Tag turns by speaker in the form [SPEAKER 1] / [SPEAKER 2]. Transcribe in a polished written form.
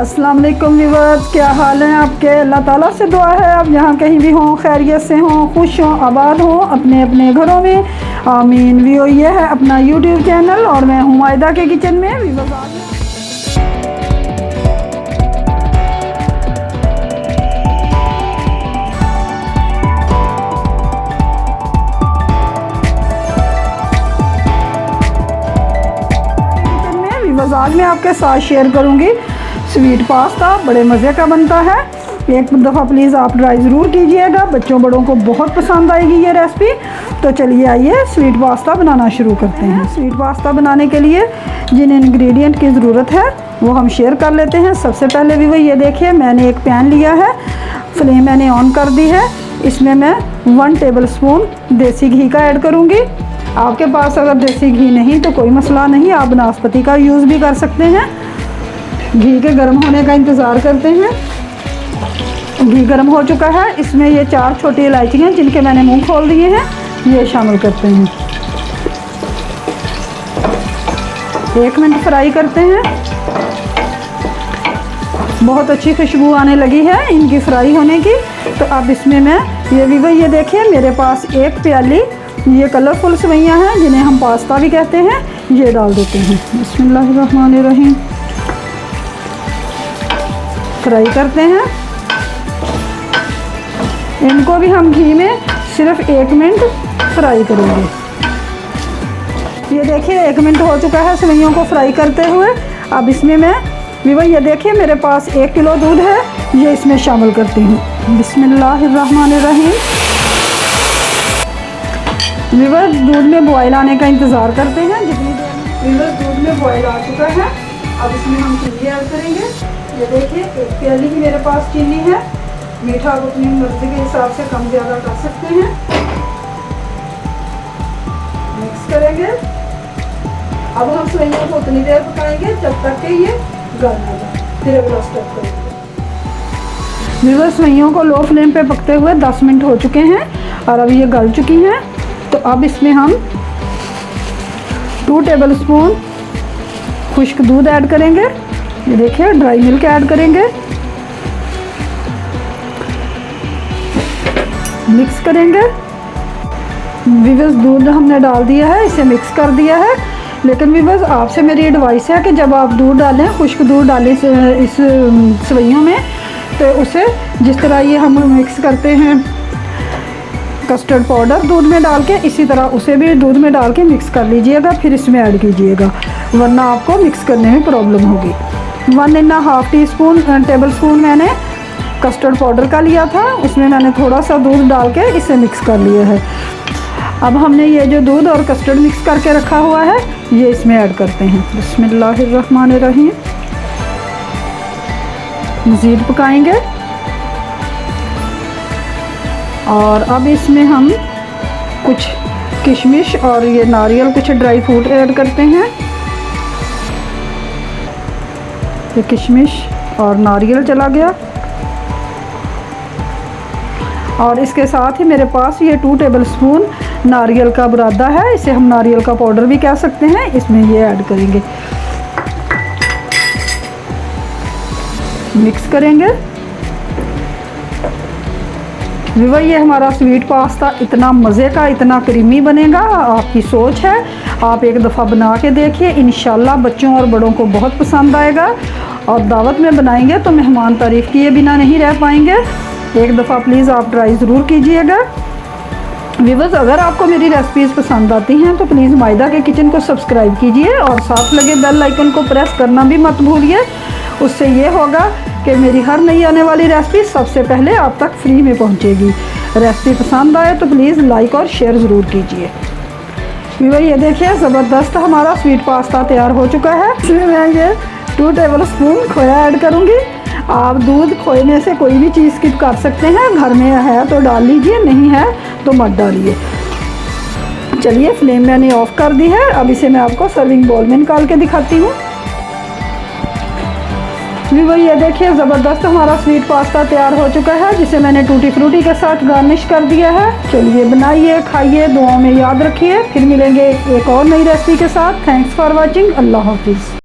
[SPEAKER 1] अस्सलाम वालेकुम व्यूअर्स, क्या हाल है आपके। अल्लाह ताला से दुआ है आप जहाँ कहीं भी हों खैरियत से हों, खुश हों, आबाद हों अपने अपने घरों में, आमीन। व्यू ये है अपना यूट्यूब चैनल और मैं हूँ मायदा के किचन में। आज मैं आपके साथ शेयर करूंगी स्वीट पास्ता, बड़े मज़े का बनता है। एक दफ़ा प्लीज़ आप ट्राई ज़रूर कीजिएगा, बच्चों बड़ों को बहुत पसंद आएगी ये रेसिपी। तो चलिए आइए स्वीट पास्ता बनाना शुरू करते हैं। स्वीट पास्ता बनाने के लिए जिन इंग्रेडिएंट की ज़रूरत है वो हम शेयर कर लेते हैं। सबसे पहले भी वही ये देखिए, मैंने एक पैन लिया है, फ्लेम मैंने ऑन कर दी है। इसमें मैं 1 टेबल स्पून देसी घी का ऐड करूँगी। आपके पास अगर देसी घी नहीं तो कोई मसला नहीं, आप नाशपाती का यूज़ भी कर सकते हैं। घी के गर्म होने का इंतज़ार करते हैं। घी गर्म हो चुका है, इसमें ये 4 छोटी इलायचियाँ जिनके मैंने मुंह खोल दिए हैं ये शामिल करते हैं। 1 मिनट फ्राई करते हैं। बहुत अच्छी खुशबू आने लगी है इनकी फ्राई होने की। तो अब इसमें मैं ये देखिए, मेरे पास 1 प्याली ये कलरफुल सेवइयाँ हैं जिन्हें हम पास्ता भी कहते हैं, ये डाल देते हैं। बिस्मिल्लाहिर्रहमानिर्रहीम। फ्राई करते हैं इनको भी हम घी में सिर्फ 1 मिनट फ्राई करेंगे। ये देखिए 1 मिनट हो चुका है सेवइयों को फ्राई करते हुए। अब इसमें मैं ये देखिए मेरे पास 1 किलो दूध है, ये इसमें शामिल करती हूँ। बिस्मिल्लाहिर्रहमानिर्रहीम। व्यूअर्स दूध में बॉयल आने का इंतज़ार करते हैं। जितनी देर व्यूअर्स दूध में बॉयल आ चुका है, अब इसमें हम चीनी ऐड करेंगे। ये देखिए 1 प्याली ही मेरे पास चीनी है। मीठा आप अपनी मर्ज़ी के हिसाब से कम ज़्यादा कर सकते हैं। मिक्स करेंगे। अब हम सेवइयों को उतनी देर पकाएंगे जब तक कि ये गल ना जाए, फिर अगला स्टेप करेंगे। व्यूअर्स सेवइयों को लो फ्लेम पे पकते हुए 10 मिनट हो चुके हैं और अब ये गल चुकी हैं। तो अब इसमें हम 2 टेबल स्पून खुश्क दूध ऐड करेंगे। ये देखिए ड्राई मिल्क ऐड करेंगे। मिक्स करेंगे। व्यूअर्स दूध हमने डाल दिया है, इसे मिक्स कर दिया है। लेकिन व्यूअर्स आपसे मेरी एडवाइस है कि जब आप दूध डालें, खुश्क दूध डालें इस सेवइयों में, तो उसे जिस तरह ये हम मिक्स करते हैं कस्टर्ड पाउडर दूध में डाल के, इसी तरह उसे भी दूध में डाल के मिक्स कर लीजिएगा, फिर इसमें ऐड कीजिएगा, वरना आपको मिक्स करने में प्रॉब्लम होगी। 1.5 टेबल स्पून मैंने कस्टर्ड पाउडर का लिया था, उसमें मैंने थोड़ा सा दूध डाल के इसे मिक्स कर लिया है। अब हमने ये जो दूध और कस्टर्ड मिक्स करके रखा हुआ है ये इसमें ऐड करते हैं। बिस्मिल्लाहिर्रहमानिर्रहीम। मज़ीद पकाएंगे और अब इसमें हम कुछ किशमिश और ये नारियल, कुछ ड्राई फ्रूट ऐड करते हैं। ये किशमिश और नारियल चला गया और इसके साथ ही मेरे पास ये 2 टेबल स्पून नारियल का बुरादा है, इसे हम नारियल का पाउडर भी कह सकते हैं, इसमें ये ऐड करेंगे। मिक्स करेंगे। व्यूअर्स ये हमारा स्वीट पास्ता इतना मज़े का, इतना क्रीमी बनेगा, आपकी सोच है। आप एक दफ़ा बना के देखिए, इंशाल्लाह बच्चों और बड़ों को बहुत पसंद आएगा। और दावत में बनाएंगे तो मेहमान तारीफ़ किए बिना नहीं रह पाएंगे। एक दफ़ा प्लीज़ आप ट्राई ज़रूर कीजिएगा। व्यूअर्स अगर आपको मेरी रेसिपीज़ पसंद आती हैं तो प्लीज़ मायदा के किचन को सब्सक्राइब कीजिए और साथ लगे बेल आइकन को प्रेस करना भी मत भूलिए। उससे ये होगा कि मेरी हर नई आने वाली रेसिपी सबसे पहले आप तक फ्री में पहुंचेगी। रेसिपी पसंद आए तो प्लीज़ लाइक और शेयर ज़रूर कीजिए। व्यूअर्स ये देखिए ज़बरदस्त हमारा स्वीट पास्ता तैयार हो चुका है। इसमें मैं ये 2 टेबल स्पून खोया ऐड करूँगी। आप दूध खोए में से कोई भी चीज़ स्किप कर सकते हैं, घर में है तो डाल लीजिए, नहीं है तो मत डालिए। चलिए फ्लेम मैंने ऑफ कर दी है। अब इसे मैं आपको सर्विंग बाउल में निकाल के दिखाती हूँ। व्यूअर्स ये देखिए ज़बरदस्त हमारा स्वीट पास्ता तैयार हो चुका है, जिसे मैंने टूटी फ्रूटी के साथ गार्निश कर दिया है। चलिए बनाइए, खाइए, दुआओं में याद रखिए। फिर मिलेंगे एक और नई रेसिपी के साथ। Thanks for watching. अल्लाह हाफिज़।